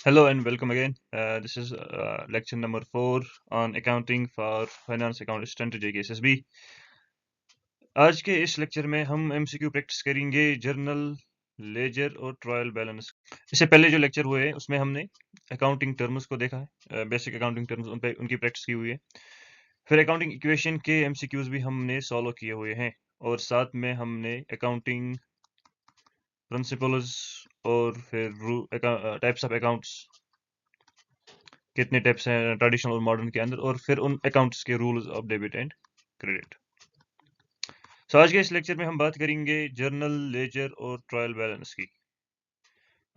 Hello and welcome again. This is lecture number 4 on accounting for finance account assistant JKSSB. आज के इस lecture में हम MCQ practice करेंगे जर्नल, लेजर और ट्रायल बैलेंस। इससे पहले जो लेक्चर हुए उसमें हमने अकाउंटिंग टर्म्स को देखा है, बेसिक अकाउंटिंग टर्म्स उनकी प्रैक्टिस की हुई है। फिर अकाउंटिंग इक्वेशन के MCQs भी हमने सॉल्व किए हुए हैं और साथ में हमने अकाउंटिंग प्रिंसिपल्स और फिर टाइप्स ऑफ अकाउंट्स कितने टाइप्स हैं ट्रेडिशनल और मॉडर्न के अंदर, और फिर उन अकाउंट्स के rules of debit and credit. So आज के इस लेक्चर में हम बात करेंगे जर्नल, लेजर और ट्रायल बैलेंस की।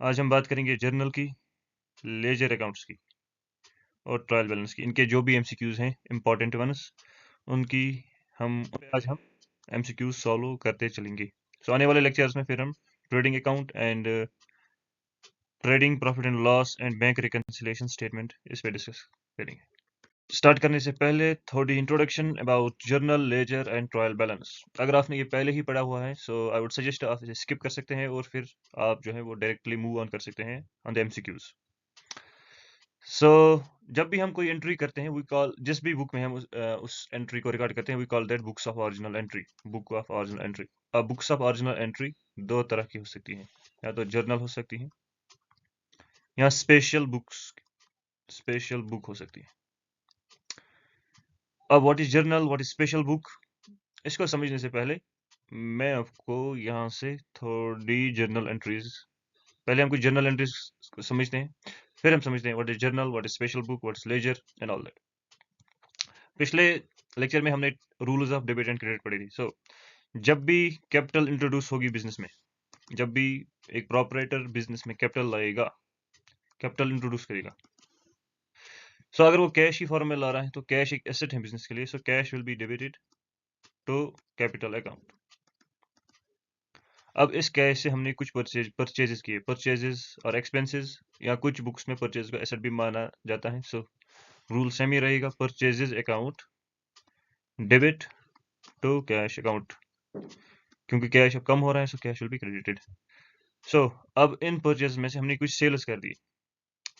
आज हम बात करेंगे जर्नल की, लेजर अकाउंट्स की और ट्रायल बैलेंस की। इनके जो भी MCQs हैं इंपॉर्टेंट वंस, उनकी आज हम MCQs सॉल्व करते चलेंगे। सो आने वाले लेक्चर्स में फिर हम trading account and trading profit and loss and bank reconciliation statement इस पे डिस्कस करेंगे। स्टार्ट करने से पहले थोड़ी introduction about journal, ledger and trial balance. अगर आपने ये पहले ही पढ़ा हुआ है सो आई वुड सजेस्ट आप इसे स्किप कर सकते हैं और फिर आप जो है वो डायरेक्टली मूव ऑन कर सकते हैं ऑन द MCQs। सो जब भी हम कोई एंट्री करते हैं वी कॉल, जिस भी बुक में हम उस एंट्री को रिकॉर्ड करते हैं we call that books of original entry, book of original entry. अब बुक्स ऑफ ओरिजिनल एंट्री दो तरह की हो सकती हैं, या तो जर्नल हो सकती है या स्पेशल बुक हो सकती है। अब what is journal, what is special book, इसको समझने से पहले मैं आपको यहाँ से थोड़ी जर्नल एंट्रीज, पहले हम कुछ जर्नल एंट्रीज को समझते हैं, फिर हम समझते हैं what is journal, what is special book, what is ledger and all that. पिछले लेक्चर में हमने rules of debit and credit पढ़ी थी। सो जब भी कैपिटल इंट्रोड्यूस होगी बिजनेस में, जब भी एक प्रोपराइटर बिजनेस में कैपिटल लाएगा, कैपिटल इंट्रोड्यूस करेगा, सो अगर वो कैश ही फॉर्म में ला रहा है तो कैश एक एसेट है बिजनेस के लिए, so cash will be debited to capital account. अब इस कैश से हमने कुछ परचेजेस किए, परचेजेस और एक्सपेंसेस, या कुछ बुक्स में परचेज को एसेट भी माना जाता है। सो रूल सेम ही रहेगा, purchases account debit to cash account, क्योंकि कैश अब कम हो रहा है so cash will be credited. So अब इन परचेज में से हमने कुछ सेल्स कर दिए,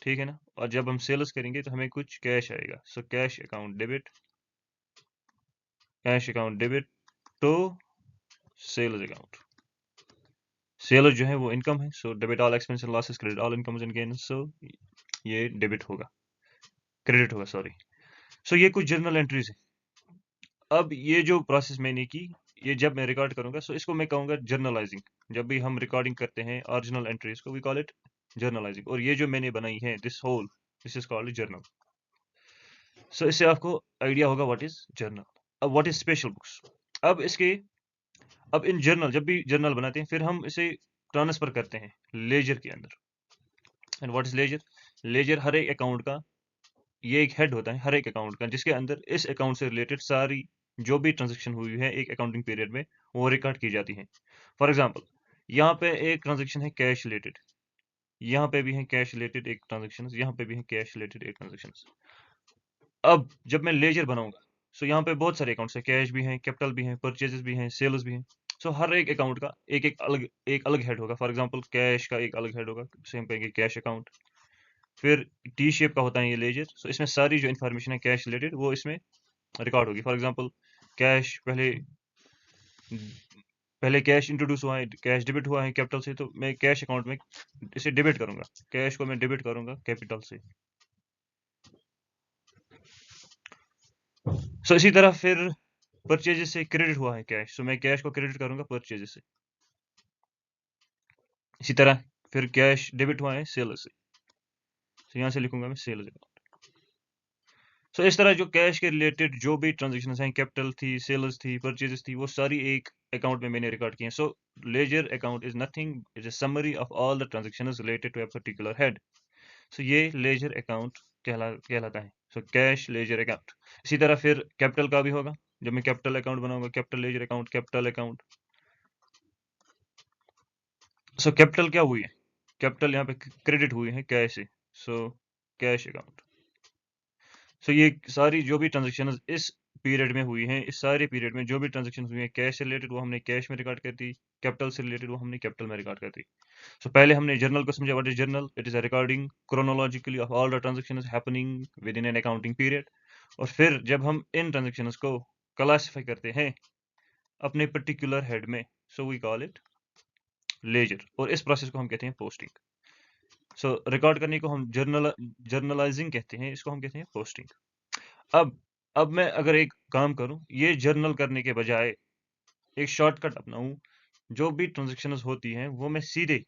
ठीक है ना, और जब हम सेल्स करेंगे तो हमें कुछ कैश आएगा। So cash account debit to sales account. Sales जो है वो इनकम है, so debit all expense and losses, credit all incomes and gains, so ये डेबिट होगा, क्रेडिट होगा, सॉरी। सो ये कुछ जर्नल एंट्रीज है। अब ये जो प्रोसेस मैंने की, ये जब मैं रिकॉर्ड करूंगा सो इसको मैं कहूंगा जर्नलाइजिंग। जब भी हम रिकॉर्डिंग करते हैं ओरिजिनल एंट्रीज को वी कॉल इट जर्नलाइजिंग, और ये जो मैंने बनाई है दिस इज कॉल्ड जर्नल। सो इससे आपको आइडिया होगा व्हाट इज जर्नल। अब व्हाट इज स्पेशल बुक्स, अब इसके, अब इन जर्नल, जब भी जर्नल बनाते हैं फिर हम इसे ट्रांसफर करते हैं लेजर के अंदर। And what is ledger, ledger हर एक अकाउंट का, ये एक हेड होता है हर एक अकाउंट का, जिसके अंदर इस अकाउंट से रिलेटेड सारी जो भी ट्रांजेक्शन हुई है एक अकाउंटिंग पीरियड में वो रिकॉर्ड की जाती है। फॉर एग्जांपल यहाँ पे एक ट्रांजेक्शन है कैश रिलेटेड, यहाँ पे भी है कैश रिलेटेड एक ट्रांजेक्शन, यहाँ पे भी है कैश रिलेटेड एक ट्रांजेक्शन। अब जब मैं लेजर बनाऊंगा सो यहाँ पे बहुत सारे अकाउंट्स है, कैश भी हैं, कैपिटल भी हैं, परचेजेस भी हैं, सेल्स भी हैं। सो हर एक अकाउंट का एक अलग हेड होगा। फॉर एग्जांपल कैश का एक अलग हेड होगा, सेम कहेंगे कैश अकाउंट। फिर टी शेप का होता है ये लेजर, सो इसमें सारी जो इन्फॉर्मेशन है कैश रिलेटेड वो इसमें रिकॉर्ड होगी। फॉर एग्जांपल कैश पहले कैश इंट्रोड्यूस हुआ है, कैश डेबिट हुआ है कैपिटल से, तो मैं कैश अकाउंट में इसे डेबिट करूंगा, कैश को मैं डेबिट करूंगा कैपिटल से। सो इसी तरह फिर परचेजेस से क्रेडिट हुआ है कैश, सो मैं कैश को क्रेडिट करूंगा परचेजेस से। इसी तरह फिर कैश डेबिट हुआ है सेल्स से, तो यहाँ से लिखूंगा मैं सेल्स अकाउंट। सो इस तरह जो कैश के रिलेटेड जो भी ट्रांजेक्शन हैं, कैपिटल थी, सेल्स थी, परचेजेस थी, वो सारी एक अकाउंट में मैंने रिकॉर्ड की है। So ledger account is nothing, is a summary of all the transactions related to a particular head. So ये लेजर अकाउंट कहलाता है। So cash ledger account. इसी तरह फिर कैपिटल का भी होगा, जब मैं कैपिटल अकाउंट बनाऊंगा capital ledger account, capital account. So capital क्या हुई है, कैपिटल यहाँ पे क्रेडिट हुई है कैश से, सो कैश अकाउंट। सो ये सारी जो भी ट्रांजेक्शन इस पीरियड में हुई हैं, इस सारे पीरियड में जो भी ट्रांजेक्शन हुई हैं कैश से रिलेटेड, वो हमने कैश में रिकॉर्ड कर दी, कैपिटल से रिलेटेड वो हमने कैपिटल में रिकॉर्ड कर दी। सो पहले हमने जर्नल को समझा, what is journal? It is a recording chronologically of all the transactions happening with in an accounting period. और फिर जब हम इन ट्रांजेक्शंस को क्लासिफाई करते हैं अपने पर्टिकुलर हेड में, so we call it ledger, और इस प्रोसेस को हम कहते हैं पोस्टिंग। सो रिकॉर्ड करने को हम जर्नलाइजिंग कहते हैं, इसको हम कहते हैं पोस्टिंग। अब मैं अगर एक काम करूं, ये जर्नल करने के बजाय एक शॉर्टकट अपनाऊं, जो भी ट्रांजेक्शंस होती हैं वो मैं सीधे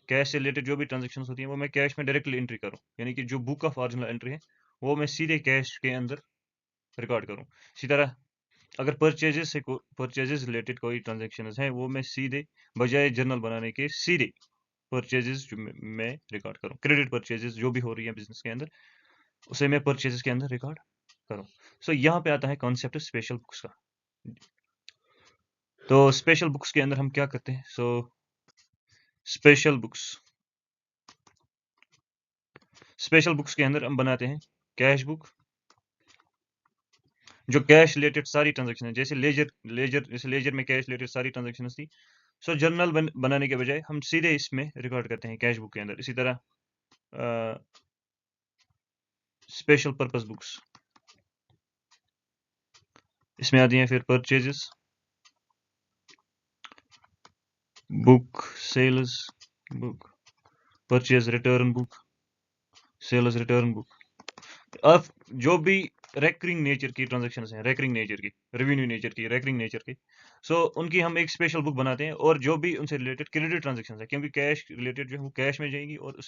कैश से रिलेटेड जो भी ट्रांजेक्शंस होती हैं वो मैं कैश में डायरेक्टली एंट्री करूं, यानी कि जो बुक ऑफ ऑरिजिनल एंट्री है वो मैं सीधे कैश के अंदर रिकॉर्ड करूं। इसी तरह अगर परचेजेस रिलेटेड कोई ट्रांजेक्शंस हैं वो मैं सीधे, बजाय जर्नल बनाने के, सीधे परचेजेस मैं रिकॉर्ड करूं। क्रेडिट परचेजेस जो भी हो रही है बिजनेस के अंदर, उसे मैं परचेजेस के अंदर रिकॉर्ड करूं। सो यहाँ पे आता है कॉन्सेप्ट स्पेशल बुक्स का। तो स्पेशल बुक्स के अंदर हम क्या करते हैं? स्पेशल बुक्स के अंदर हम बनाते हैं कैश बुक, जो कैश रिलेटेड सारी ट्रांजेक्शन है, जैसे लेजर में कैश रिलेटेड सारी ट्रांजेक्शन थी। सो जर्नल बनाने के बजाय हम सीधे इसमें रिकॉर्ड करते हैं कैश बुक के अंदर। इसी तरह स्पेशल पर्पस बुक्स, इसमें आती हैं फिर purchases book, sales book, purchase return book, sales return book. अब जो भी रेकरिंग नेचर की ट्रांजेक्शंस हैं, रेकरिंग नेचर की, रेवेन्यू नेचर की, रेकरिंग नेचर की, सो उनकी हम एक स्पेशल बुक बनाते हैं। और जो भी उनसे रिलेटेड क्रेडिट ट्रांजेक्शंस है, क्योंकि कैश रिलेटेड जो है वो कैश में जाएगी, और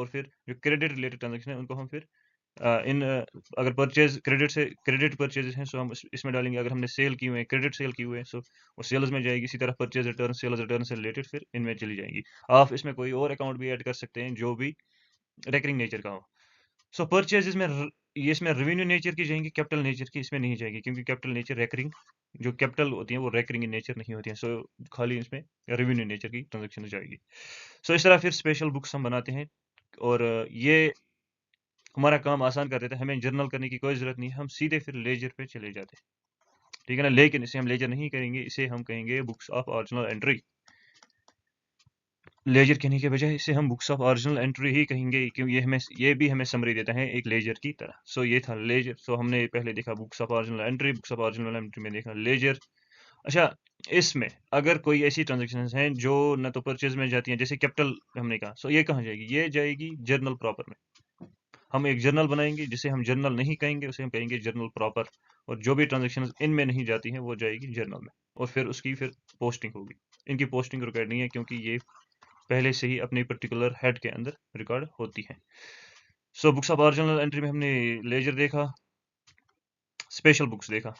फिर जो क्रेडिट रिलेटेड ट्रांजेक्शन है उनको हम फिर अगर क्रेडिट परचेज हैं सो हम इसमें डालेंगे। अगर हमने सेल की हुए हैं, क्रेडिट सेल की हुए हैं, सो वो सेल्स में जाएगी। इसी तरह परचेज रिटर्न, सेल्स रिटर्न से रिलेटेड फिर इनमें चली जाएंगी। आप इसमें कोई और अकाउंट भी ऐड कर सकते हैं जो भी रेकरिंग नेचर का हो। सो परचेजेस में ये इसमें रेवेन्यू नेचर की जाएंगी, कैपिटल नेचर की इसमें नहीं जाएगी, क्योंकि कैपिटल नेचर रेकरिंग, जो कैपिटल होती है वो रेकरिंग इन नेचर नहीं होती है। सो खाली इसमें रेवेन्यू नेचर की ट्रांजेक्शन जाएगी। सो इस तरह फिर स्पेशल बुक्स हम बनाते हैं, और ये हमारा काम आसान कर देता है। हमें जर्नल करने की कोई ज़रूरत नहीं है, हम सीधे फिर लेजर पे चले जाते हैं, ठीक है ना। लेकिन इसे हम लेजर नहीं कहेंगे, इसे हम कहेंगे books of original entry. Ledger कहने के बजाय इसे हम बुक्स ऑफ ओरिजिनल एंट्री ही कहेंगे, क्योंकि ये भी हमें समरी देता है एक लेजर की तरह। सो ये था लेजर। सो हमने पहले देखा books of original entry, books of original entry में देखा लेजर। अच्छा, इसमें अगर कोई ऐसी ट्रांजेक्शंस हैं जो न तो परचेज में जाती हैं, जैसे कैपिटल हमने कहा, सो ये कहाँ जाएगी? ये जाएगी जर्नल प्रॉपर में। हम एक जर्नल बनाएंगे जिसे हम जर्नल नहीं कहेंगे, उसे हम कहेंगे जर्नल प्रॉपर। और जो भी ट्रांजेक्शंस इनमें नहीं जाती हैं वो जाएगी जर्नल में, और फिर उसकी फिर पोस्टिंग होगी। इनकी पोस्टिंग रिकॉर्ड नहीं है, क्योंकि ये पहले से ही अपनी पर्टिकुलर हेड के अंदर रिकॉर्ड होती है। So books of original entry में हमने लेजर देखा, स्पेशल बुक्स देखा।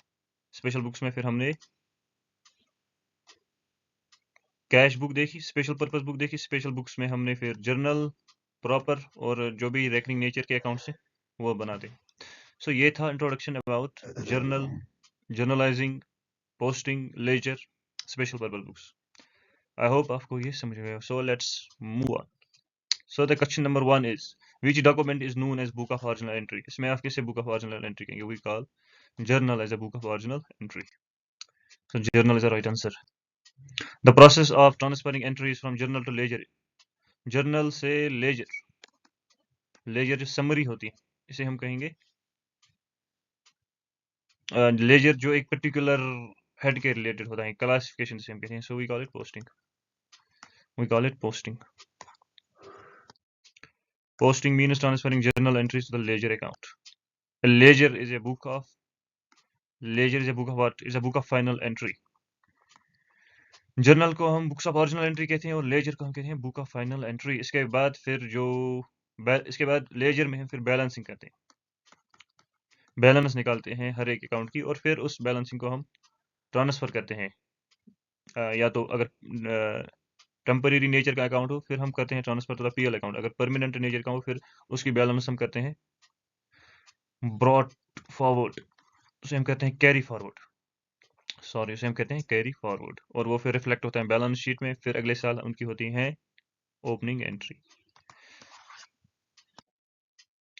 स्पेशल बुक्स में फिर हमने कैश बुक देखी, स्पेशल पर्पस बुक देखी। स्पेशल बुक्स में हमने फिर जर्नल प्रॉपर और जो भी रेकरिंग नेचर के अकाउंट्स हैं वो बनाते। सो ये था introduction about journal, journalising, posting, ledger, special purpose books. I hope आपको ये समझ गया। So let's move on. So the question number 1 is, which document is known as book of original entry? इसमें आप किसे book of original entry कहेंगे? We call journal as a book of original entry. So journal is the right answer. The process of transferring entries from journal to ledger. Journal से ledger जो summary होती है इसे हम कहेंगे ledger, जो एक particular head के related होता है, classification से हम कहते हैं। So we call it posting. We call it posting. Posting means transferring journal entries to the ledger account. A ledger is a book of what? Is a book of final entry. Journal को हम books of original entry कहते हैं, और laser को हम कहते हैं book of final entry. इसके बाद लेजर में हम फिर बैलेंसिंग करते हैं, बैलेंस निकालते हैं हर एक अकाउंट की, और फिर उस बैलेंसिंग को हम ट्रांसफ़र करते हैं। या तो अगर टेम्परेरी नेचर का अकाउंट हो फिर हम करते हैं transfer to the PL account. अगर परमानेंट नेचर का हो फिर उसकी बैलेंस हम करते हैं ब्रॉट फॉरवर्ड, उसे हम कहते हैं कैरी फॉरवर्ड। उसे हम कहते हैं कैरी फॉरवर्ड, और वो फिर रिफ्लेक्ट होता है बैलेंस शीट में। फिर अगले साल उनकी होती हैं opening entry.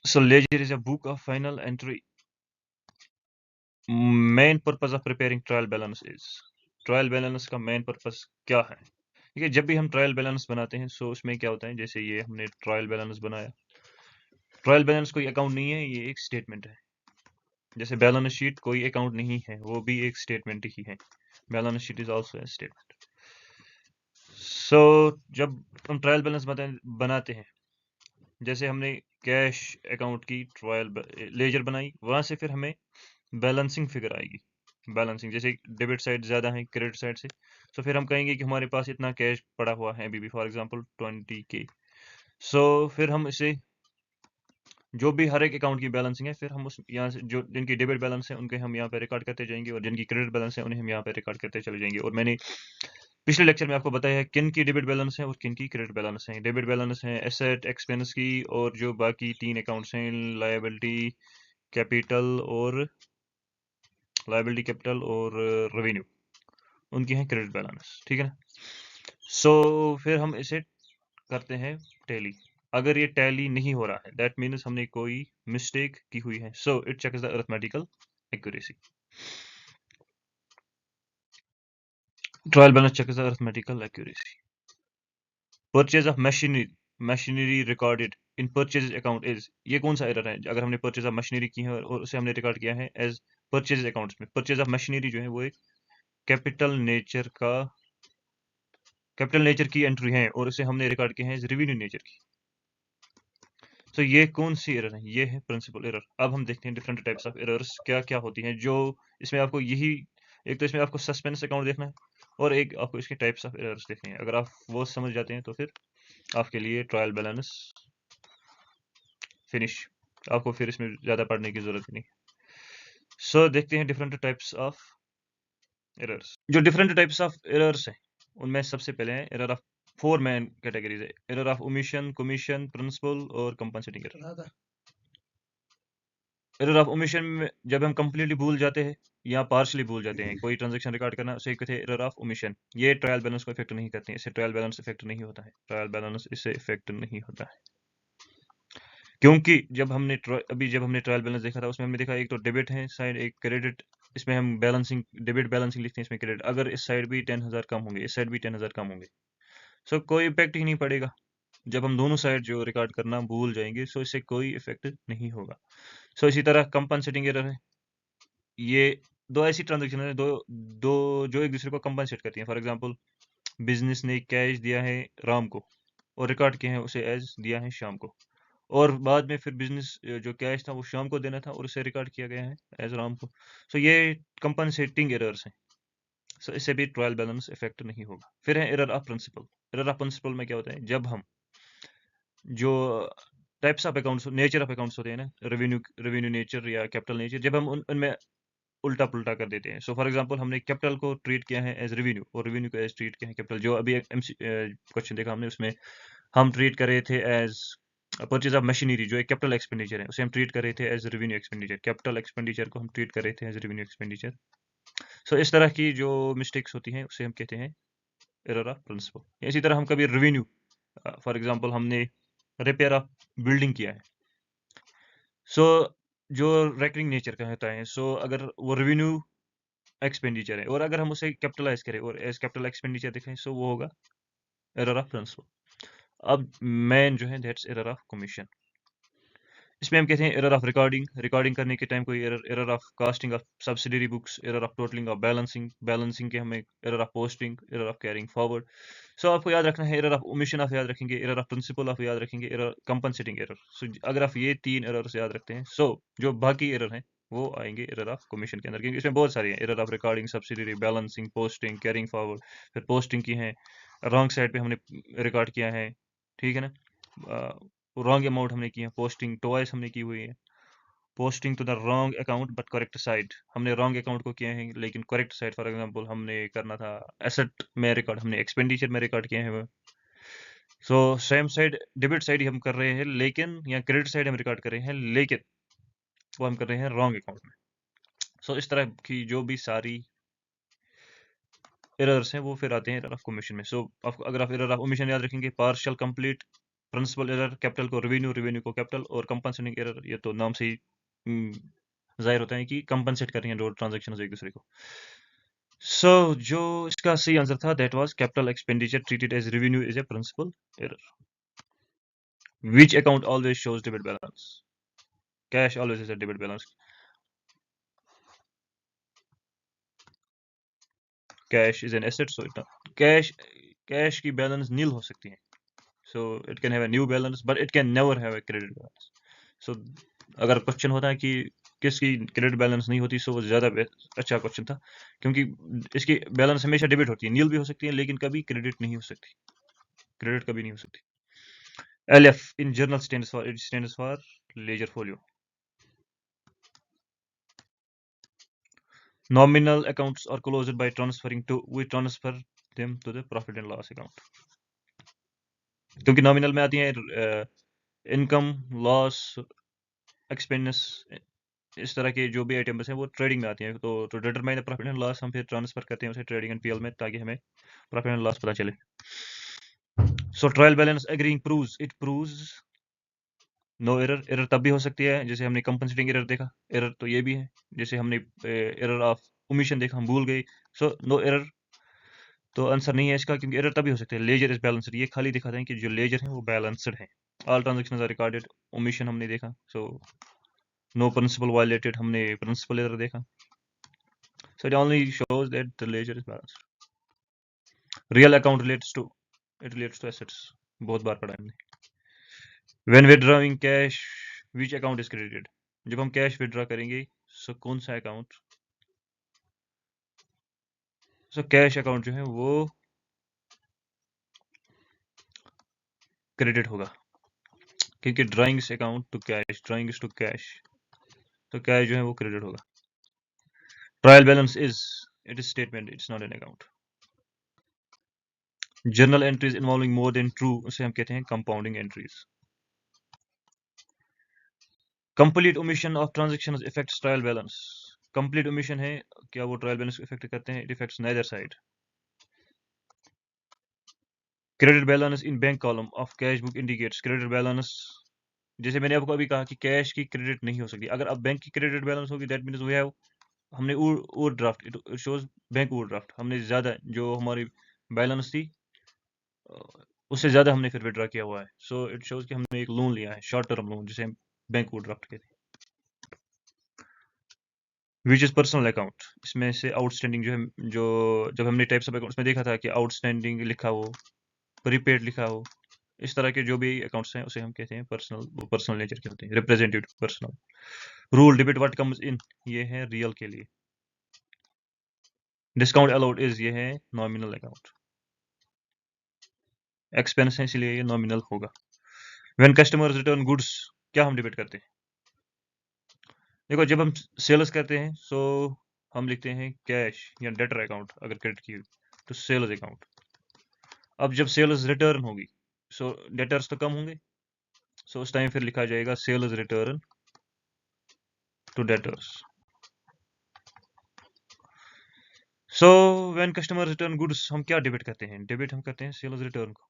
So ledger is a book of final entry. Main purpose of preparing trial balance is, trial balance का मेन पर्पस क्या है? ठीक है, जब भी हम ट्रायल बैलेंस बनाते हैं सो उसमें क्या होता है, जैसे ये हमने ट्रायल बैलेंस बनाया, ट्रायल बैलेंस कोई अकाउंट नहीं है, ये एक स्टेटमेंट है। जैसे बैलेंस शीट कोई अकाउंट नहीं है, वो भी एक स्टेटमेंट ही है। Balance sheet is also a statement. So जब हम ट्रायल बैलेंस बनाते हैं, जैसे हमने कैश अकाउंट की ट्रायल लेजर बनाई, वहां से फिर हमें बैलेंसिंग फिगर आएगी। बैलेंसिंग जैसे डेबिट साइड ज़्यादा है क्रेडिट साइड से, तो फिर हम कहेंगे कि हमारे पास इतना कैश पड़ा हुआ है अभी भी, फॉर एग्जांपल 20K। सो फिर हम इसे जो भी हर एक अकाउंट की बैलेंसिंग है, फिर हम उस यहाँ से जो जिनकी डेबिट बैलेंस है उनके हम यहाँ पे रिकॉर्ड करते जाएंगे, और जिनकी क्रेडिट बैलेंस है उन्हें हम यहाँ पे रिकॉर्ड करते चले जाएंगे। और मैंने पिछले लेक्चर में आपको बताया है किन की डेबिट बैलेंस है और किन की क्रेडिट बैलेंस है। डेबिट बैलेंस है एसेट एक्सपेंस की, और जो बाकी 3 अकाउंट्स हैं लायबिलिटी कैपिटल और रेवेन्यू, उनकी है क्रेडिट बैलेंस। ठीक है ना? सो फिर हम इसे करते हैं टैली। अगर ये टैली नहीं हो रहा है, दैट मीन्स हमने कोई मिस्टेक की हुई है। So it checks the arithmetical accuracy. Trial balance checks the arithmetical accuracy. Purchase of machinery recorded in purchase account is, ये कौन सा एरर है? अगर हमने परचेज ऑफ मशीनरी की है और उसे हमने रिकॉर्ड किया है एज परचेज अकाउंट्स में, परचेज ऑफ मशीनरी जो है वो एक कैपिटल नेचर की एंट्री है, और उसे हमने रिकॉर्ड किया है एज रेवेन्यू नेचर की। तो ये कौन सी एरर है? ये है प्रिंसिपल एरर। अब हम देखते हैं डिफरेंट टाइप्स ऑफ एरर्स क्या क्या होती हैं, जो इसमें आपको यही, एक तो इसमें आपको सस्पेंस अकाउंट देखना है, और एक आपको इसके टाइप्स ऑफ एरर्स देखने हैं। अगर आप वो समझ जाते हैं तो फिर आपके लिए ट्रायल बैलेंस फिनिश, आपको फिर इसमें ज़्यादा पढ़ने की ज़रूरत नहीं। सो देखते हैं डिफरेंट टाइप्स ऑफ एरर्स। जो डिफरेंट टाइप्स ऑफ एरर्स हैं उनमें सबसे पहले है एरर ऑफ 4 मेन कैटेगरीज है। Error of omission, commission, principle और compensating error. Error of omission में जब हम कंप्लीटली भूल जाते हैं या पार्शली भूल जाते हैं कोई ट्रांजैक्शन रिकॉर्ड करना, उसे कहते हैं एरर ऑफ ओमिशन। ये ट्रायल बैलेंस को इफेक्ट नहीं करते हैं, इससे ट्रायल बैलेंस इफेक्ट नहीं होता है, ट्रायल बैलेंस इससे इफेक्ट नहीं होता है। क्योंकि जब हमने ट्रायल बैलेंस देखा था, उसमें हमने देखा एक तो डेबिट है साइड, एक क्रेडिट। इसमें हम बैलेंसिंग डेबिट बैलेंसिंग लिखते हैं, इसमें क्रेडिट। अगर इस साइड भी 10,000 कम होंगे, इस साइड भी 10,000 कम होंगे, सो कोई इफेक्ट ही नहीं पड़ेगा। जब हम दोनों साइड जो रिकॉर्ड करना भूल जाएंगे, सो इससे कोई इफेक्ट नहीं होगा। सो इसी तरह कंपनसेटिंग एरर है, ये दो ऐसी ट्रांजेक्शन है, दो दो जो एक दूसरे को कंपनसेट करती हैं। फॉर एग्जांपल बिजनेस ने कैश दिया है राम को और रिकॉर्ड किया है उसे एज दिया है शाम को, और बाद में फिर बिजनेस जो कैश था वो शाम को देना था और उसे रिकॉर्ड किया गया है एज राम को। सो ये कंपनसेटिंग एरर्स हैं। सो इससे भी ट्रायल बैलेंस इफेक्ट नहीं होगा। फिर है error of principle. Error of principle में क्या होता है, जब हम जो types of accounts, nature of accounts होते हैं ना, रेवेन्यू नेचर या कैपिटल नेचर, जब हम उनमें उल्टा पुल्टा कर देते हैं। सो फॉर एग्जांपल हमने कैपिटल को ट्रीट किया है एज रेवेन्यू और रेवेन्यू को एज ट्रीट किया है कैपिटल। जो अभी एक क्वेश्चन देखा हमने, उसमें हम ट्रीट कर रहे थे एज परचेज ऑफ मशीनरी, जो एक कैपिटल एक्सपेंडिचर है, उसे हम ट्रीट कर रहे थे as revenue expenditure. Capital expenditure को हम ट्रीट कर रहे थे एज रेवेन्यू एक्सपेंडिचर। सो इस तरह की जो मिस्टेक्स होती हैं उसे हम कहते हैं एरर ऑफ प्रिंसिपल। इसी तरह हम कभी रेवेन्यू, फॉर एग्जांपल हमने रिपेयर ऑफ बिल्डिंग किया है, सो जो रेकरिंग नेचर का होता है, सो अगर वो रेवेन्यू एक्सपेंडिचर है और अगर हम उसे कैपिटलाइज करें और एज कैपिटल एक्सपेंडिचर दिखाएं, सो वो होगा एरर ऑफ प्रिंसिपल। अब मेन जो है दैट्स एरर ऑफ कमीशन। इसमें हम कहते हैं एरर ऑफ रिकॉर्डिंग करने के टाइम कोई error, error of casting of subsidiary books, error of totalling of balancing के हमें error of posting, error of carrying forward. So आपको याद रखना है एरर ऑफ ओमिशन आप याद रखेंगे, एरर ऑफ प्रिंसिपल आप याद रखेंगे, एरर कंपनसेटिंग एरर। सो अगर आप ये 3 एरर्स याद रखते हैं, सो जो बाकी एरर हैं वो आएंगे एरर ऑफ कमीशन के अंदर, क्योंकि इसमें बहुत सारी हैं। Error of recording, subsidiary, balancing, posting, carrying forward. फिर पोस्टिंग की है, रॉन्ग साइड पे हमने रिकॉर्ड किया है, ठीक है ना, रॉन्ग अमाउंट हमने की है। पोस्टिंग ट्वाइस हमने की हुई है, posting to the wrong account but correct side, हमने रॉन्ग अकाउंट को किया है लेकिन करेक्ट साइड। फॉर एग्जांपल हमने करना था एसेट में रिकॉर्ड, हमने एक्सपेंडिचर में रिकॉर्ड किया है वो। So same side debit side ही हम कर रहे हैं लेकिन, या क्रेडिट साइड हम रिकॉर्ड कर रहे हैं लेकिन वो हम कर रहे हैं रॉन्ग अकाउंट में। सो इस तरह की जो भी सारी एरर्स हैं वो फिर आते हैं एरर ऑफ कमीशन में। सो अगर आप एरर ऑफ ओमिशन याद रखेंगे, partial complete, principle error, capital को रेवेन्यू, रेवेन्यू को कैपिटल, और कंपनसेटिंग एरर, ये तो नाम से ही जाहिर होता है कि कंपनसेट कर रही हैं दो ट्रांजेक्शन एक दूसरे को। सो जो इसका सही आंसर था that was capital expenditure treated as revenue is a principle error. Which account always shows debit balance? Cash always is a debit balance. Cash is an asset, so cash cash की balance nil हो सकती है. So it can have a new balance, but it can never have a credit balance. So अगर question होता है कि किसकी credit balance नहीं होती, सो वो ज़्यादा अच्छा क्वेश्चन था, क्योंकि इसकी बैलेंस हमेशा डेबिट होती है, नील भी हो सकती है लेकिन कभी क्रेडिट नहीं हो सकती, क्रेडिट कभी नहीं हो सकती। LF in journal stands for ledger folio. Nominal accounts are closed by transferring to, we transfer them to the profit and loss account. क्योंकि नॉमिनल में आती है इनकम, लॉस, एक्सपेंस, इस तरह के जो भी आइटम्स हैं वो ट्रेडिंग में आती हैं, तो डिटरमाइन प्रॉफिट एंड लॉस हम फिर ट्रांसफर करते हैं उसे ट्रेडिंग एंड पीएल में, ताकि हमें प्रॉफिट एंड लॉस पता चले। So trial balance agreeing proves, it proves no error. Error तब भी हो सकती है जैसे हमने कंपनसेटिंग एरर देखा, एरर तो ये भी है, जैसे हमने एरर ऑफ ओमिशन देखा, हम भूल गए, सो नो एरर तो आंसर नहीं है इसका, क्योंकि एरर तभी हो सकते हैं लेजर इज बैलेंस्ड, ये खाली दिखाते हैं कि जो लेजर है वो बैलेंस्ड है। All transactions are recorded, omission हमने देखा, सो नो प्रिंसिपल वायलेटेड, हमने प्रिंसिपल एरर देखा, so it only shows that the ledger is balanced. Real account relates to, it relates to assets, बहुत बार पढ़ा हमने। When withdrawing cash which account is credited, जब हम कैश विथड्रॉ करेंगे सो कौन सा अकाउंट, सो कैश अकाउंट जो है वो क्रेडिट होगा, क्योंकि drawings account to cash, drawings to cash, तो कैश जो है वो क्रेडिट होगा। Trial balance is, it is statement, it's not an account. Journal entries involving more than two, उसे हम कहते हैं compounding entries. Complete omission of transactions effects trial balance, complete omission है, क्या वो ट्रायल बैलेंस को इफेक्ट करते हैं? It effects neither side. Credit balance in bank column of cash book indicates, credit balance, जैसे मैंने आपको अभी कहा कि कैश की क्रेडिट नहीं हो सकती, अगर अब बैंक की क्रेडिट बैलेंस होगी दैट मींस वी हैव, हमने over draft, it shows bank over draft, हमने ज़्यादा जो हमारी बैलेंस थी उससे ज़्यादा हमने फिर विड्रॉ किया हुआ है, सो इट शोज कि हमने एक लोन लिया है, शॉर्ट टर्म लोन, जिसे हम बैंक ओवर ड्राफ्ट कहते हैं। विच इज़ पर्सनल अकाउंट, इसमें से आउटस्टैंडिंग जो है, जो जब हमने टाइप्स ऑफ अकाउंट्स में देखा था कि आउटस्टैंडिंग लिखा हो, प्रीपेड लिखा हो, इस तरह के जो भी अकाउंट्स हैं उसे हम कहते हैं पर्सनल, पर्सनल नेचर के होते हैं, representative personal. Rule debit what comes in, ये है रियल के लिए। डिस्काउंट अलाउड इज, ये है नॉमिनल अकाउंट। एक्सपेंस है इसलिए ये नॉमिनल होगा। व्हेन कस्टमर्स रिटर्न गुड्स, क्या हम डेबिट करते हैं? देखो जब हम सेल्स करते हैं सो हम लिखते हैं कैश या डेटर अकाउंट, अगर क्रेडिट की तो सेल्स अकाउंट। अब जब सेल्स रिटर्न होगी सो डेटर्स तो कम होंगे, सो उस टाइम फिर लिखा जाएगा sales return to debtors. So when customer return goods, हम क्या डेबिट करते हैं? डेबिट हम करते हैं सेल्स रिटर्न को।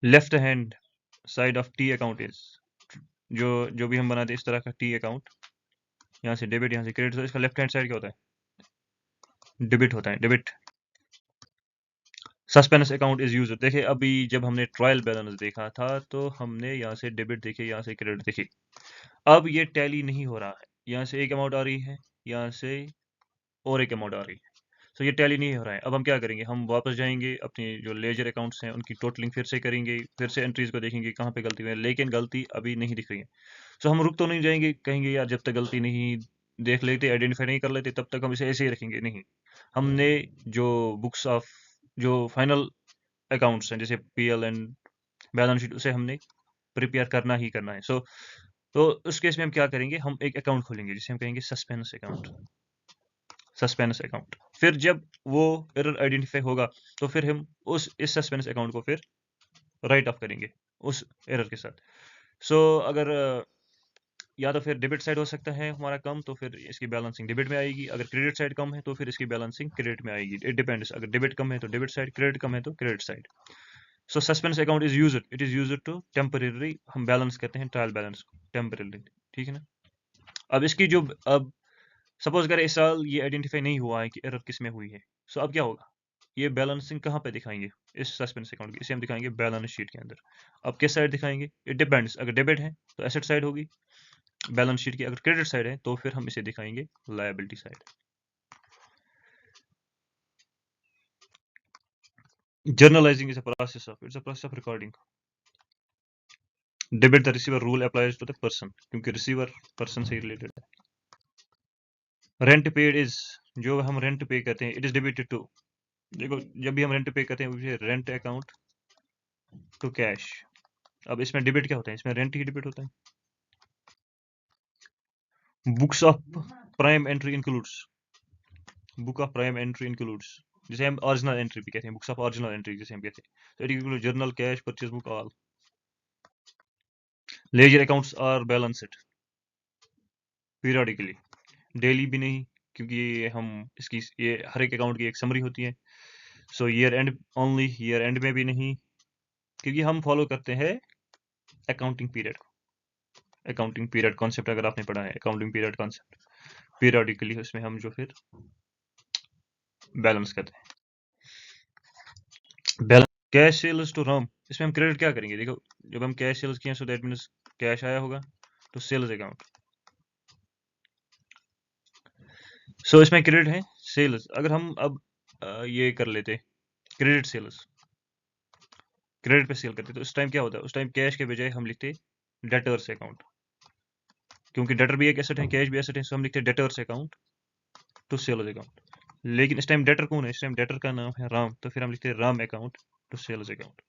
Left hand side of T account is, जो जो भी हम बनाते हैं इस तरह का टी अकाउंट, यहाँ से डेबिट, यहाँ से क्रेडिट, तो इसका लेफ्ट हैंड साइड क्या होता है? डेबिट होता है, debit. Suspense account is use, देखिए अभी जब हमने ट्रायल बैलेंस देखा था तो हमने यहाँ से डेबिट देखी, यहाँ से क्रेडिट देखी, अब ये टैली नहीं हो रहा है, यहाँ से एक अमाउंट आ रही है, यहाँ से और एक अमाउंट आ रही है, तो ये टैली नहीं हो रहा है। अब हम क्या करेंगे? हम वापस जाएंगे अपने जो लेजर अकाउंट्स हैं उनकी टोटलिंग फिर से करेंगे, फिर से एंट्रीज को देखेंगे कहाँ पे गलती हुई है, लेकिन गलती अभी नहीं दिख रही है, सो हम रुक तो नहीं जाएंगे, कहेंगे यार जब तक गलती नहीं देख लेते, आइडेंटिफाई नहीं कर लेते, तब तक हम इसे ऐसे ही रखेंगे, नहीं। हमने जो बुक्स ऑफ, जो फाइनल अकाउंट्स हैं जैसे पीएल एंड बैलेंस शीट, उसे हमने प्रिपेयर करना ही करना है। तो उस केस में हम क्या करेंगे? हम एक अकाउंट खोलेंगे जिसे हम कहेंगे सस्पेंस अकाउंट, सस्पेंस अकाउंट। फिर जब वो एरर आइडेंटिफाई होगा तो फिर हम इस सस्पेंस अकाउंट को फिर राइट ऑफ करेंगे उस एरर के साथ। अगर या तो फिर डेबिट साइड हो सकता है हमारा कम, तो फिर इसकी बैलेंसिंग डेबिट में आएगी, अगर क्रेडिट साइड कम है तो फिर इसकी बैलेंसिंग क्रेडिट में आएगी, इट डिपेंड्स, अगर डेबिट कम है तो डेबिट साइड, क्रेडिट कम है तो credit side. So suspense account is used, it is used to temporary, हम बैलेंस करते हैं ट्रायल बैलेंस को। टेम्परली, ठीक है ना। अब इसकी जो अब सपोज करें इस साल ये आइडेंटिफाई नहीं हुआ है कि एरर किस में हुई है, सो अब क्या होगा, ये बैलेंसिंग कहाँ पे दिखाएंगे, इस सस्पेंस अकाउंट की, इसे हम दिखाएंगे बैलेंस शीट के अंदर। अब किस साइड दिखाएंगे, इट डिपेंड्स, अगर डेबिट है तो एसेट साइड होगी बैलेंस शीट की, अगर क्रेडिट साइड है तो फिर हम इसे दिखाएंगे liability side. Journalising is a process of, it's a process of recording. Debit the receiver rule applies to the person, क्योंकि रिसीवर पर्सन से रिलेटेड है। रेंट पेड इज, जो हम रेंट पे करते हैं, इट इज डेबिटेड टू, देखो जब भी हम रेंट पे करते हैं रेंट अकाउंट टू कैश। अब इसमें डेबिट क्या होता है, इसमें रेंट ही डेबिट होता है। Books of prime entry includes, book of prime entry includes, जिसे हम ओरिजिनल एंट्री भी कहते हैं, बुक्स ऑफ ओरिजिनल एंट्री जिसे हम कहते हैं, तो it include journal, cash, purchase book, all. Ledger accounts are balanced periodically, daily भी नहीं, क्योंकि ये हम इसकी ये हर एक अकाउंट की एक समरी होती है। So year end only, year end में भी नहीं, क्योंकि हम फॉलो करते हैं अकाउंटिंग पीरियड को। अकाउंटिंग पीरियड कॉन्सेप्ट अगर आपने पढ़ा है, अकाउंटिंग पीरियड कॉन्सेप्ट, पीरियडिकली उसमें हम जो फिर बैलेंस करते हैं। Balance cash sales to Ram, इसमें हम क्रेडिट क्या करेंगे, देखो जब हम कैश सेल्स किए सो दैट मीन्स कैश आया होगा तो सेल्स अकाउंट, सो इसमें क्रेडिट है सेल्स। अगर हम अब ये कर लेते क्रेडिट सेल्स, क्रेडिट पे सेल करते तो उस टाइम क्या होता है, उस टाइम कैश के बजाय हम लिखते डेटर्स अकाउंट, क्योंकि डेटर भी एक एसेट है, कैश भी एसेट है, सो हम लिखते debtors account to sales account. लेकिन इस टाइम डेटर कौन है, इस टाइम डेटर का नाम है राम, तो फिर हम लिखते हैं Ram account to sales account.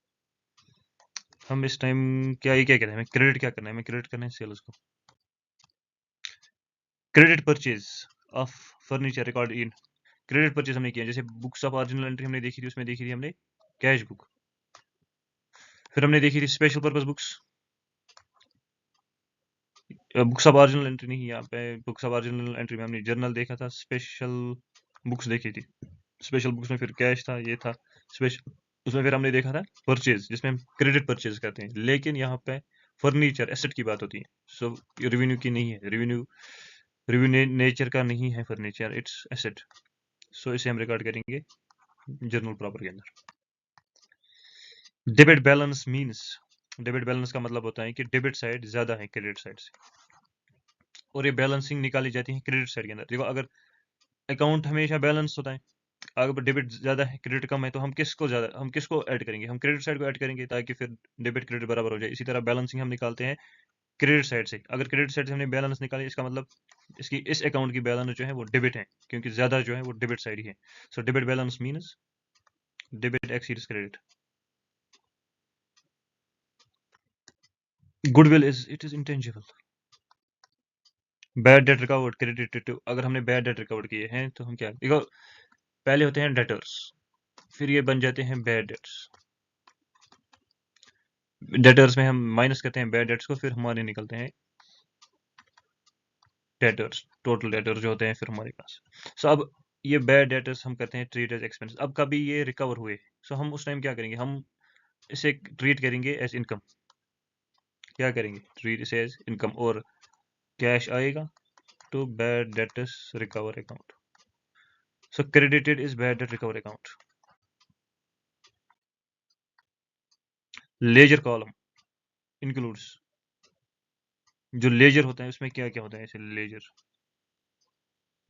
हम इस टाइम क्या ये क्या कहते हैं, हमें क्रेडिट क्या करना है, हमें क्रेडिट करना है सेल्स को। Credit purchase of furniture record in, credit purchase हमने किया, जैसे बुक्स ऑफ ओरिजिनल एंट्री हमने देखी थी, उसमें देखी थी हमने कैश बुक, फिर हमने देखी थी special purpose books, books of original entry नहीं, यहाँ पे बुक्स ऑफ ओरिजिनल एंट्री में हमने जर्नल देखा था, स्पेशल बुक्स देखी थी, स्पेशल बुक्स में फिर कैश था, ये था स्पेशल, उसमें फिर हमने देखा था परचेज, जिसमें हम क्रेडिट परचेज करते हैं। लेकिन यहाँ पे फर्नीचर एसेट की बात होती है, सो रेवेन्यू की नहीं है, रेवेन्यू रेवेन्यू नेचर का नहीं है फर्नीचर, इट्स एसेट, सो इसे हम रिकॉर्ड करेंगे जर्नल प्रॉपर के अंदर। Debit balance means, debit balance का मतलब होता है कि डेबिट साइड ज्यादा है क्रेडिट साइड से, और ये बैलेंसिंग निकाली जाती है क्रेडिट साइड के अंदर। देखो अगर अकाउंट हमेशा बैलेंस होता है, अगर डेबिट ज्यादा है क्रेडिट कम है, तो हम किसको ऐड करेंगे, हम क्रेडिट साइड को ऐड करेंगे, ताकि फिर डेबिट क्रेडिट बराबर हो जाए। इसी तरह बैलेंसिंग हम निकालते हैं क्रेडिट साइड से, अगर क्रेडिट साइड से हमने बैलेंस निकाली, इसका मतलब इसकी इस अकाउंट की बैलेंस जो है वो डेबिट है, क्योंकि ज्यादा जो है वो डेबिट साइड ही है। So debit balance means debit exceeds credit. Goodwill is, it is intangible. Bad debt recovered credited to, अगर हमने बैड डेट रिकवर्ड किए हैं तो हम क्या, देखो पहले होते हैं डेटर्स, फिर ये बन जाते हैं बैड डेट्स, डेटर्स में हम माइनस करते हैं बैड डेट्स को, फिर हमारे निकलते हैं डेटर्स, टोटल डेटर्स जो होते हैं फिर हमारे पास। सो अब ये बैड डेटर्स हम करते हैं ट्रीट एज एक्सपेंस। अब कभी ये रिकवर हुए, सो हम उस टाइम क्या करेंगे, हम इसे ट्रीट करेंगे एज इनकम, क्या करेंगे, ट्रीट इसे एज इनकम, और कैश आएगा to bad debtors recover account. So credited is bad debt recover account. Ledger column includes, जो लेजर होता है उसमें क्या क्या होता है, ऐसे लेजर,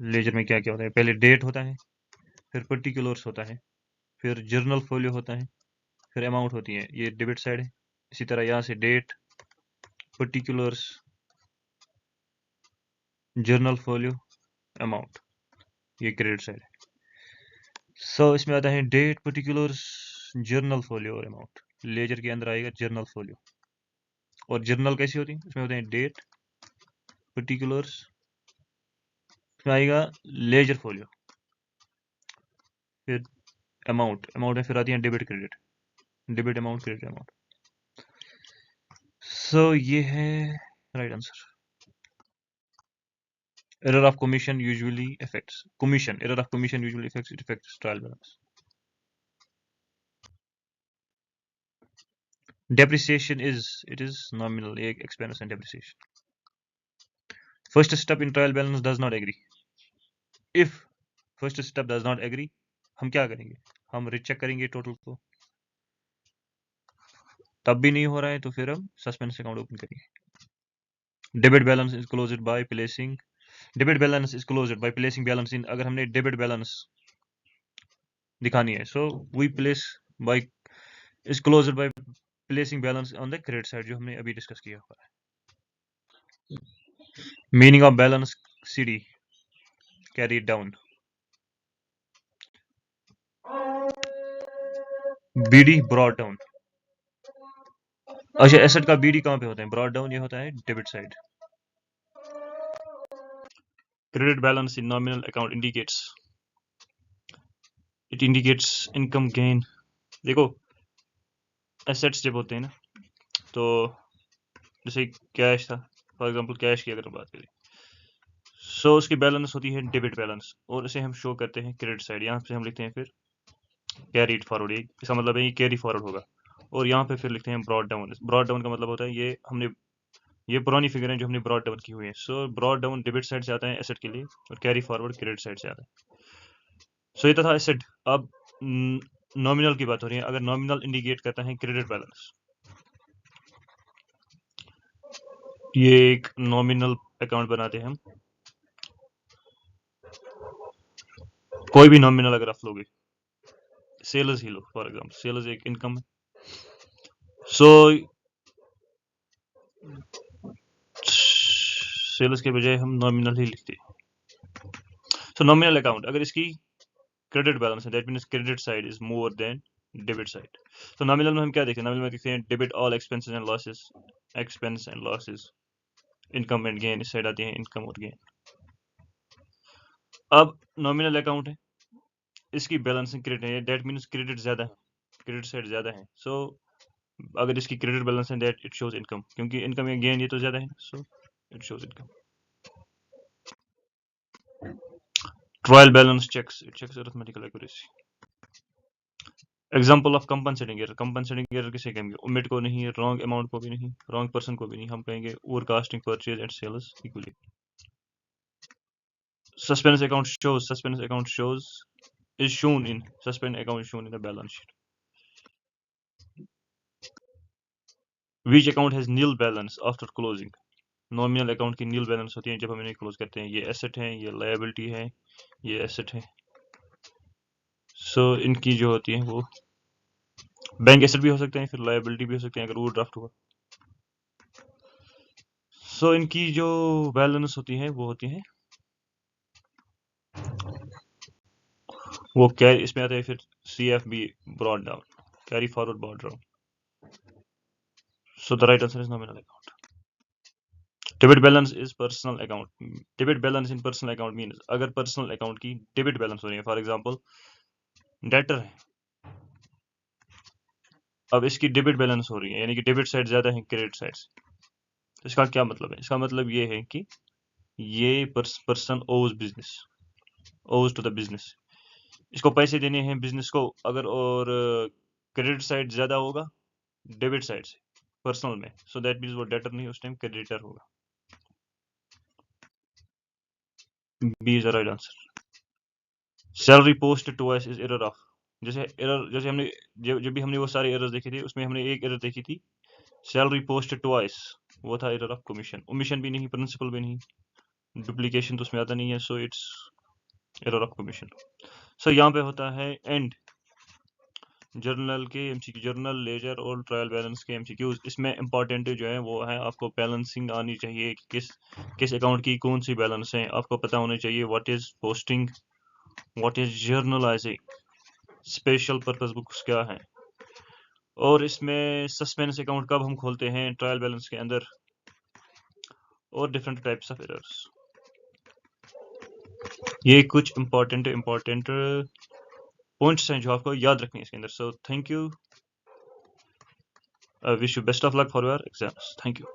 लेजर में क्या क्या होता है, पहले डेट होता है, फिर पर्टिकुलर्स होता है, फिर जर्नल फोलियो होता है, फिर अमाउंट होती है, ये डेबिट साइड है। इसी तरह यहाँ से date, particulars, journal folio, amount, ये क्रेडिट साइड है। सो इसमें आता है डेट, पर्टिकुलर्स, जर्नल फोलियो और अमाउंट। लेजर के अंदर आएगा जर्नल फोलियो, और जर्नल कैसी होती है, इसमें होते हैं डेट, पर्टिकुलर्स, इसमें आएगा लेजर फोलियो, फिर अमाउंट, अमाउंट में फिर आती है debit credit, debit amount, credit amount. So ये है right answer. Error of commission usually affects commission. Error of commission usually affects trial balance. Depreciation is, it is nominal, एक expense and depreciation. First step in trial balance does not agree. If first step does not agree, हम क्या करेंगे? हम recheck करेंगे total को, तब भी नहीं हो रहा है तो फिर हम सस्पेंस अकाउंट ओपन करेंगे। Debit balance is closed by placing, debit balance is closed by placing balance in, अगर हमने डेबिट बैलेंस दिखानी है, so we place by is closed by placing balance on the credit side, जो हमने अभी discuss किया हुआ है। Meaning of balance CD carry down, BD brought down. अच्छा, एसेट का बीडी कहाँ पे होता है? ब्रॉट डाउन ये होता है debit side. Credit balance in nominal account indicates, it indicates income gain. देखो एसेट्स जब होते हैं ना, तो जैसे कैश था, फॉर एग्जांपल कैश की अगर बात करें, सो उसकी बैलेंस होती है डेबिट बैलेंस, और इसे हम शो करते हैं क्रेडिट साइड। यहाँ पे हम लिखते हैं फिर कैरीड फॉरवर्ड, इसका मतलब है ये कैरी फॉरवर्ड होगा। और यहाँ पे फिर लिखते हैं ब्रॉड डाउन। ब्रॉड डाउन का मतलब होता है ये हमने, ये पुरानी फिगर है जो हमने ब्रॉड डाउन की हुई है। So brought down debit side से आता है एसेट के लिए, और कैरी फॉरवर्ड क्रेडिट साइड से आता है। सो ये था एसेट। अब नॉमिनल की बात हो रही है। अगर नॉमिनल इंडिकेट करता है क्रेडिट बैलेंस, ये एक नॉमिनल अकाउंट बनाते हैं हम। कोई भी नॉमिनल अगर आप लोगे, सेल्स ही लो फॉर एग्जांपल, सेल्स एक इनकम है। सो सेल्स के बजाय हम नॉमिनल ही लिखते हैं। सो नॉमिनल अकाउंट अगर इसकी क्रेडिट बैलेंस है, that means credit side is more than debit side. तो नॉमिनल में हम क्या देखते हैं? नॉमिनल में देखते हैं debit all expenses and losses, expense and losses, income and gain, इस साइड आती है इनकम और गेन। अब नॉमिनल अकाउंट है, इसकी बैलेंसिंग क्रेडिट है, दैट मींस क्रेडिट ज्यादा है, क्रेडिट साइड ज्यादा है। सो अगर इसकी क्रेडिट बैलेंस है, दैट इट शोज इनकम, क्योंकि इनकम या गेन ये तो ज्यादा है, so it shows income. Trial balance checks, it checks arithmetical accuracy. Example of compensating error, compensating error किसे कहेंगे? ओमिट को नहीं, रॉन्ग अमाउंट को भी नहीं, रॉन्ग पर्सन को भी नहीं, हम कहेंगे overcasting purchase and sales equally. Suspense account shows, suspense account shows is shown in, suspense account is shown in the balance sheet. Which account has nil balance after closing? Nominal account की नील balance होती है जब हम इन्हें close करते हैं। ये asset है, ये लायबिलिटी है, ये एसेट है। सो इनकी जो होती है वो बैंक एसेट भी हो सकते हैं, फिर लायबिलिटी भी हो सकते हैं अगर ओवरड्राफ्ट हुआ। सो इनकी जो बैलेंस होती है वो होती है, वो कैरी, इसमें आता है फिर CFB brought down, carry forward brought down. So the right answer is nominal account. Debit balance is personal account. Debit balance in personal account means अगर पर्सनल अकाउंट की डेबिट बैलेंस हो रही है, फॉर एग्जांपल डेटर है, अब इसकी debit balance हो रही है, यानी कि डेबिट साइड ज्यादा है क्रेडिट साइड से। तो इसका क्या मतलब है? इसका मतलब ये है कि ये पर्सन ओज बिजनेस, ओज टू द बिजनेस, इसको पैसे देने हैं बिजनेस को अगर, और क्रेडिट साइड ज्यादा होगा डेबिट साइड से पर्सनल में, सो दैट मींस वो डेटर नहीं, उस टाइम क्रेडिटर होगा। B is the right answer. Salary post twice is error of, जैसे हमने जब भी हमने वो सारे एरर्स देखे थे, उसमें हमने एक एरर देखी थी सैलरी पोस्ट ट्वाइस, वो था एरर ऑफ कमीशन। ओमिशन भी नहीं, प्रिंसिपल भी नहीं, डुप्लीकेशन तो उसमें आता नहीं है, so it's error of commission. So यहाँ पे होता है एंड जर्नल के एमसीक्यू, जर्नल लेजर और ट्रायल बैलेंस के एमसीक्यूज। इसमें इंपॉर्टेंट जो है वो है आपको बैलेंसिंग आनी चाहिए, किस अकाउंट की कौन सी बैलेंस है आपको पता होना चाहिए। What is posting, what is journalising, special purpose books क्या है, और इसमें सस्पेंस अकाउंट कब हम खोलते हैं ट्रायल बैलेंस के अंदर, और डिफरेंट टाइप्स ऑफ एरर्स। ये कुछ इंपॉर्टेंट पॉइंट्स हैं जो आपको याद रखने हैं इसके अंदर। So thank you, wish you best of luck for your exams. Thank you.